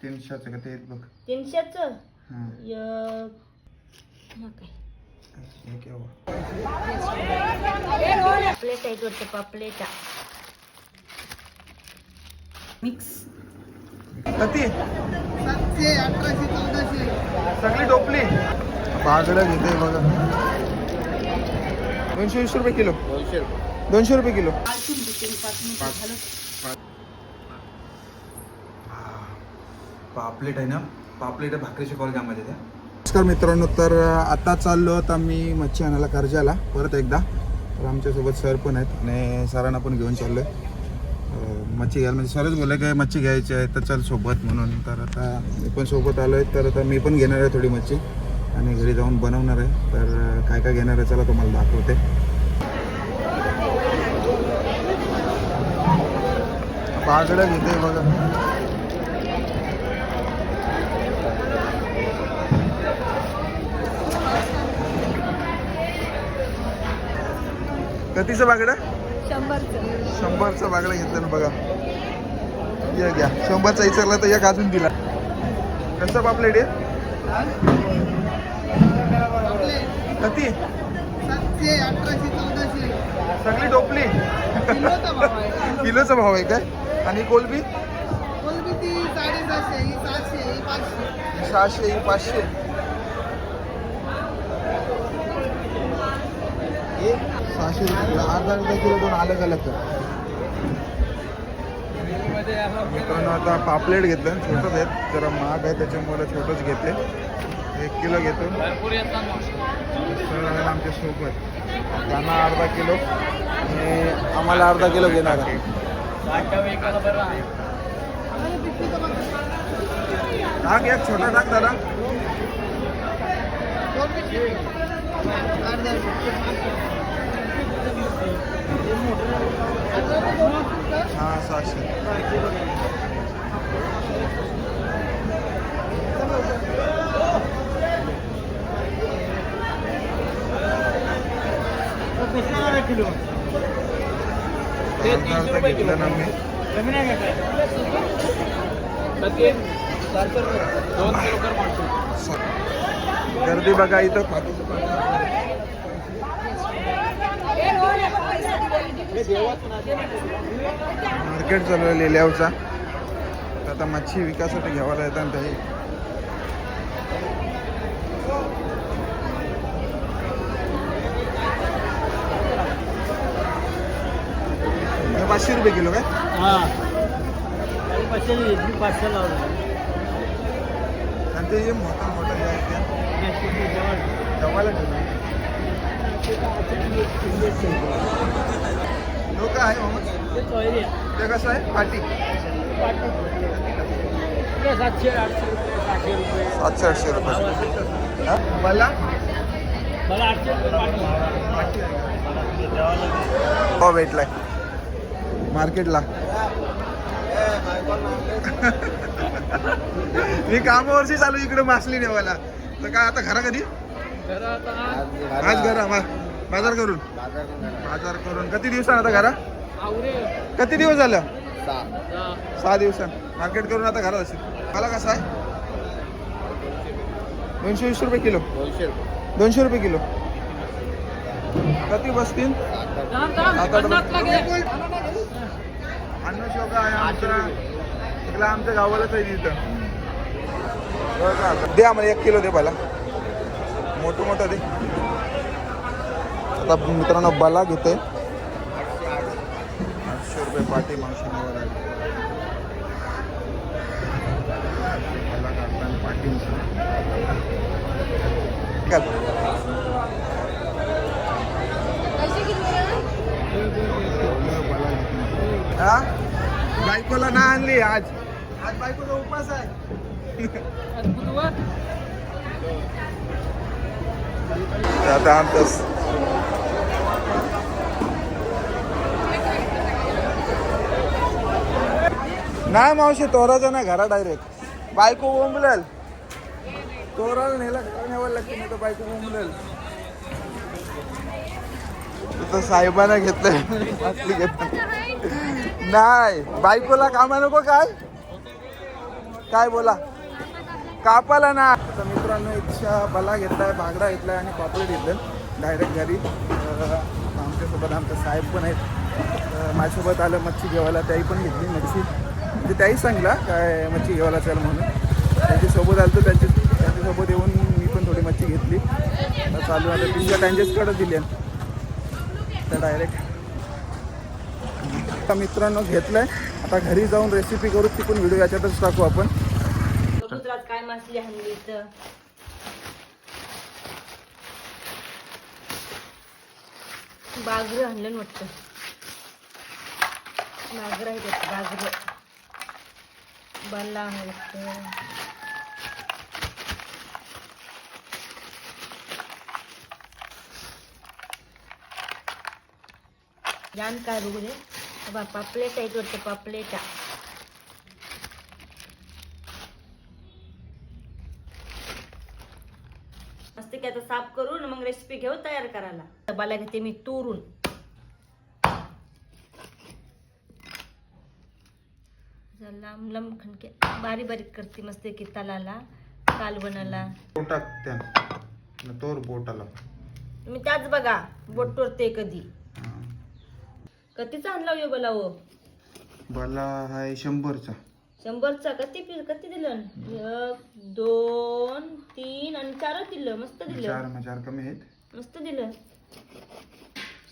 300चं का ते बघ 300चं हां काय हे केव्हा प्लेट आहेत वाटतं पापलेटा मिक्स किती 700 1800 1400 सगळी टोपली बागडा घेते बघा 220 रुपये किलो 200 रुपये किलो पापलेट आहे ना पापलेट भाकरीचे कॉल कामाचे त्या नमस्कार मित्रांनो तर आता चाललो तर मी मच्छी आणायला कर्जाला परत एकदा तर आमच्यासोबत सर पण आहेत आणि सरांना पण घेऊन चाललो आहे मच्छी घ्यायला म्हणजे सरच बोलले काय मच्छी घ्यायची आहे तर चल सोबत म्हणून तर आता मी पण सोबत आलो आहे तर आता मी पण घेणार आहे थोडी मच्छी आणि घरी जाऊन बनवणार आहे तर काय काय घेणार आहे चला तुम्हाला दाखवते बागडा घेते बघा कितीचं बागडा 100चं बागडा घेतलं ना बघा या घ्या 100चा विचारला तर एक अजून दिला कसं पापलेट आहे किती 700 1800 1400 सगळी टोपली किलोचा भाव आहे काय आणि कोलबी ती 750 ही 700 ही 500 600 ही 500 600 रुपये अर्धा किलो दोन अलग अलग मित्रांनो आता पापलेट घेतलं छोटंच आहेत जरा महाग आहे त्याच्यामुळे छोटंच घेते 1 किलो घेतो आमच्या सोबत त्यांना अर्धा किलो आणि आम्हाला अर्धा किलो घेणार आहे टाक एक छोटा टाक दादा हा 600 घेतलं ना मी गर्दी बघा इथं मार्केट चालू आहे लिहिल्यावरचा आता मच्छी विकासाठी घ्यावायला येतात काही हे 500 रुपये किलो काय आणि ते मोठा मोठा जे आहे ते जवाला लोक आहे मामा ते कसं आहे पाटी 700-800 रुपये मला हो भेटलाय मार्केटला मी कामावरची चालू इकडे मासली नेवायला तर काय आता घरा कधी आज घरा बाजार करून किती दिवसांनी आता घरा किती दिवस झालं 6 दिवसांनी मार्केट करून आता घरात असेल मला कसं आहे 220 रुपये किलो 200 रुपये किलो किती बसतील अन्नशोका आहे आमच्या गावालाच आहे तिथं दे आम्हाला 1 किलो दे मला मोठं दे आता मित्रांनो बला घेते 800 रुपये पाटी मावशी पाटी हा बायकोला ना आणली आज बायकोचा उपास आहे आता आमचं नाही मावशी तोराचा ना घरा डायरेक्ट बायको बोंबलेल तोराला नेला न्यावं लागते नाही तर बायको बोंबलेल तिथं साहेबांना घेतलंय नाही बायकोला कामा नको काय बोला कापाला ना. तर मित्रांनो इच्छा बला घेतलाय, बागडा घेतलाय आणि पापलेट घेतलं डायरेक्ट घरी. आमच्यासोबत आमचा साहेब पण आहेत. माझ्यासोबत आलं मच्छी घेवायला, त्याही पण घेतली मच्छी. म्हणजे त्याही सांगला काय मच्छी घेवायला चल म्हणून. त्यांच्यासोबत आलं तर त्यांच्यासोबत येऊन मी पण थोडी मच्छी घेतली. चालू आता पिशव्या त्यांच्याचकडे दिल्या तर डायरेक्ट. आता मित्रांनो घेतलंय, आता घरी जाऊन रेसिपी करू, ती पण व्हिडिओ याच्यातच टाकू आपण. गुजरात काय मासली आणली इथं. बागर आणलं वाटतं. बागर आहे त्यात, बागर बाला आहे वाटतं. जाण काय बघू दे. पापलेट आहेत वाटतं, पापलेटा. मस्त की आता साफ करून मग रेसिपी घेऊ तयार करायला. डबाला घेते मी तोरून. लांब लांब खणके बारीक बारीक करते मस्त की तलाला कालवणाला. तोर बोटाला तुम्ही त्याच बघा बोट तोरते कधी. कधीचा आणला हो बला हो. बला आहे 100चा. 100चा कधी दिलं. 1 2 3 आणि 4 दिलं. मस्त दिलं. 4 कमी आहेत. मस्त दिलं.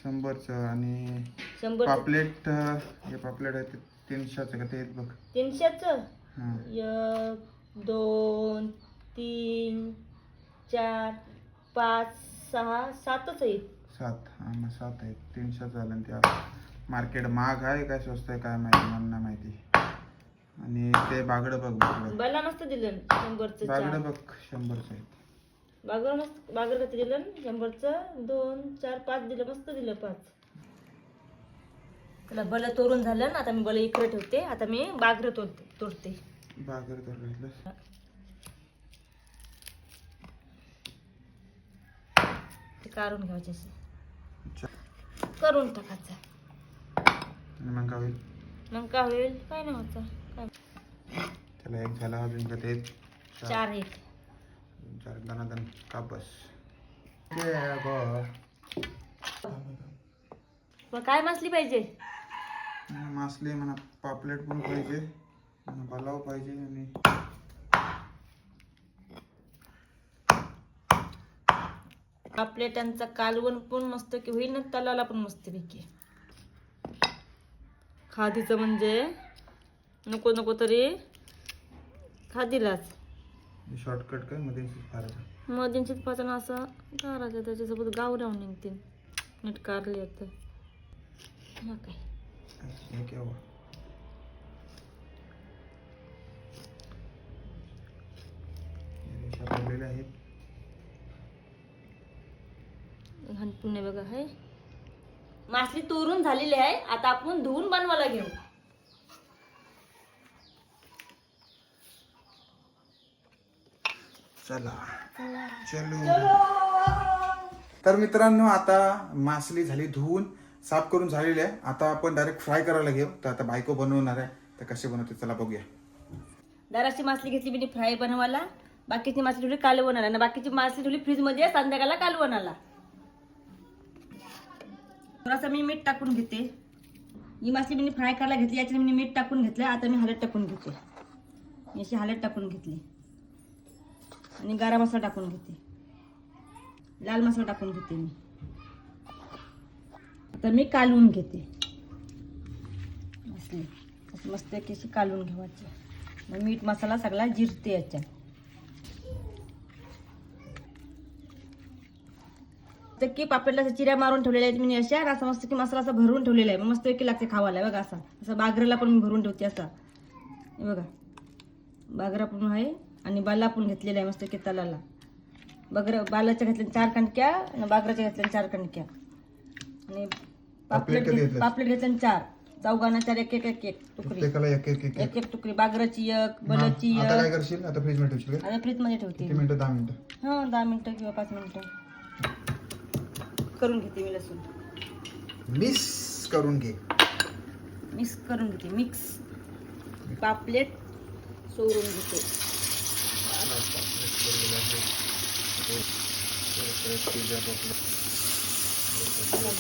100चं आणि 100 पापलेट. हे पापलेट आहे ते 300चं का ते आहेत बघ. 300चं. हां 1 2 3 4 5 6 7च आहेत. 7. हां मग 7 आहेत. 300 झालं. त्या मार्केट महाग आहे काय स्वस्त आहे काय माहिती, मला नाही माहिती. आणि ते बागडं बघ. बला मस्त दिलं 100चं. बागडं बघ 100चं आहे. बागर किती दिलं. 100चं 2 4 5 दिलं. मस्त दिलं 5. त्याला बल तोरून झालं ना. आता मी बल इकडे ठेवते. आता मी बागर तोडते. बागर तोडलं ते काढून घ्यायचे असे. करून टाकायचं. मग काय होईल. मग काय होईल. काय नाही होतं. काय त्याला एक झाला अजून का ते 4 आहेत. 4 दणादण कापस. मग काय मासली पाहिजे. मासली म्हणा, पापलेट पण पाहिजे, बलाव पाहिजे आणि पापलेटांचा कालवण पण मस्त की होईल ना. तलाला पण मस्त पैकी. खादीचं म्हणजे नको नको तरी खादीलाच. शॉर्टकट काय मध्ये फारायचं. मधींचीच पाचन असं करायचं. त्याच्यासोबत गाव लावून निघतील. नीट कारले आता मग काय. हे केव्हा रेषा पडलेल्या आहेत. पुणे बघा आहे. मासली तोरून झालेली आहे. आता आपण धुवून बनवायला घेऊ. चला चलो. तर मित्रांनो आता मासली झाली धुवून साफ करून झालेली आहे. आता आपण डायरेक्ट फ्राय करायला घेऊ. तर आता बायको बनवणार आहे, तर कसे बनवते चला बघूया. दराची मासली घेतली मी फ्राय बनवायला. बाकीची मासली ठेवली कालवणाला आणि बाकीची मासली ठेवली फ्रीज मध्ये संध्याकाळला कालवणाला. थोडासा मी मीठ टाकून घेते. ही मासली मी फ्राय करायला घेतली. याच्यात मी मीठ टाकून घेतलं. आता मी हळद टाकून घेते. अशी हळद टाकून घेतली आणि गरम मसाला टाकून घेते. लाल मसाला टाकून घेते मी. आता मी कालवून घेते मासली. मस्त कशी कालवून घ्यायची. मग मीठ मसाला सगळा जिरते याच्यात. की पापडला चिऱ्या मारून ठेवलेल्या आहेत मी अशा. असा मस्त की मसाला असा भरून ठेवलेला आहे. मस्त की लागते खावायला बघा. असा असं बागरेला पण मी भरून ठेवते असा. हे बघा बागरा पण आहे आणि बाला पण घेतलेला आहे मस्त की तलाला. बालाच्या घातल्या 4 कणक्या आणि बागराच्या घातल्या 4 कणक्या आणि पापलेट घेतल्या 4. चौघांना 4 एक तुकडी. एक तुकडी बागराची एक बलाची एक. काय करशील आता फ्रीज मध्ये ठेवशील. आता फ्रीज मध्ये ठेवते. किती मिनिटं. 10 मिनिटं. हां 10 मिनिटं किंवा 5 मिनिटं करून घेते मी लसूण. मिक्स करून घे. मिक्स करून घेते. मिक्स पापलेट सोडून घेते.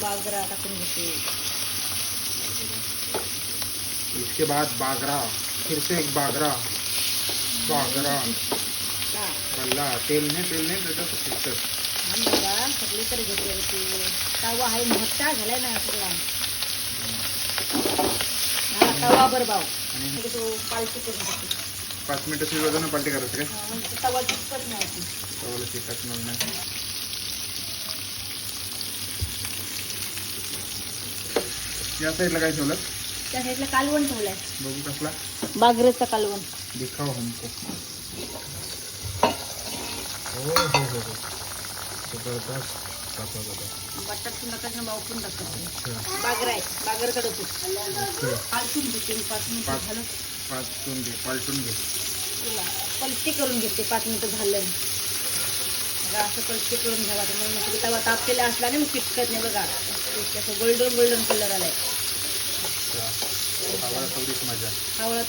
बाजरा टाकून घेते. इसके बाद बागरा, फिर से एक बागरा, बागरा भल्ला. तेल नाही भेटत. बघा सगळे तर घेते. तवा आहे मोठा झालाय ना सगळा. तवा बरबाव आणि तो पालटी करून टाकते. 5 मिनिटं शिजवताना पालटी करायचं काय? म्हणजे तवा चिकट नाही ती. तवाला चिकटणार नाही. या साईडला काय ठेवलं? त्या साईडला कालवण ठेवलाय. बघू कसला बागरेचा कालवण. दिखाओ हमको. हो. जबरदस्त. बटाट नकाच भाऊ पण टाकतो. बागर आहे. बागर कडक पालटून घेते. 5 मिनिटं झालं. पालटून घे. पलटी करून घेते. 5 मिनिटं झालं. बघा असं पलटी करून घ्यावा. तर मग तवा तापलेला असला ना मग चिटकत नाही. बघा असं गोल्डन कलर आलाय. खावाला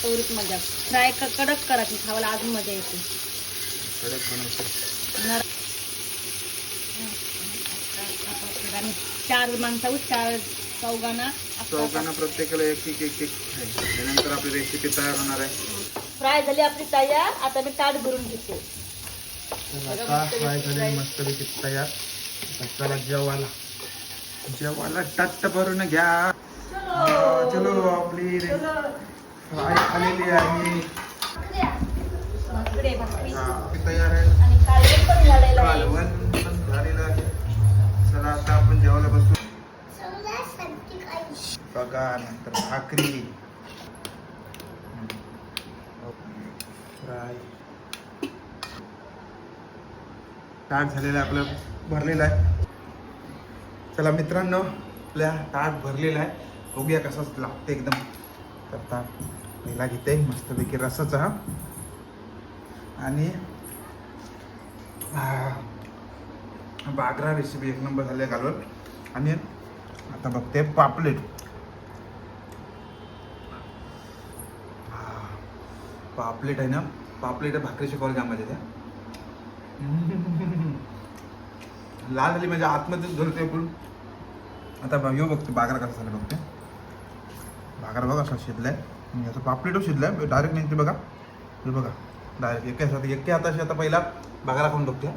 तवरीत मजा. फ्राय कडक करा की खावाला अजून मजा येते. कडक बनवते. आणि 4 माणसावर 4 चौघांना प्रत्येकाला एक आहे. त्यानंतर आपली रेसिपी तयार होणार आहे. फ्राय झाली आपली तयार. आता मी ताट भरून घेते. आता फ्राय झाली मस्तपैकी तयार. चला जेवायला टट्ट भरून घ्या. चलो आपली फ्राय झालेली आहे. तयार आहे. आणि कालवण पण झालेलं आहे. कालवण पण झालेलं आहे. चला आता आपण जेवायला बसू. बघा नंतर भाकरी फ्राय. ताट झालेलं आहे आपलं. भरलेलं आहे. चला मित्रांनो आपल्या ताट भरलेलं आहे. बघूया कसं लागते एकदम. तर ताट पहिला घेते मस्तपैकी रसाचा. आणि बागरा रेसिपी एक नंबर झाली कालवण. आणि आता बघते पापलेट. पापलेट आहे ना. पापलेट भाकरीची कॉल कामाच्या त्या लाल झाली म्हणजे आतमध्येच धरते पण. आता यो बघते बागरा कसा झाला बघते. बागरा बघा असा शिजलाय. याचं पापलेटच शिजलाय. डायरेक्ट नाही ते बघा. हे बघा डायरेक्ट एके हाताशी आता पहिला बागरा खाऊन बघते.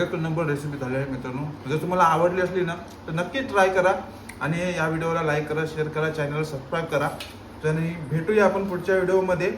एक नंबर रेसिपी झाली आहे मित्रांनो. जर तुम्हाला आवडली असली ना तर नक्की ट्राय करा. आणि या व्हिडिओला लाईक करा, शेअर करा, चॅनलला सबस्क्राईब करा. आणि भेटूया आपण पुढच्या व्हिडिओमध्ये.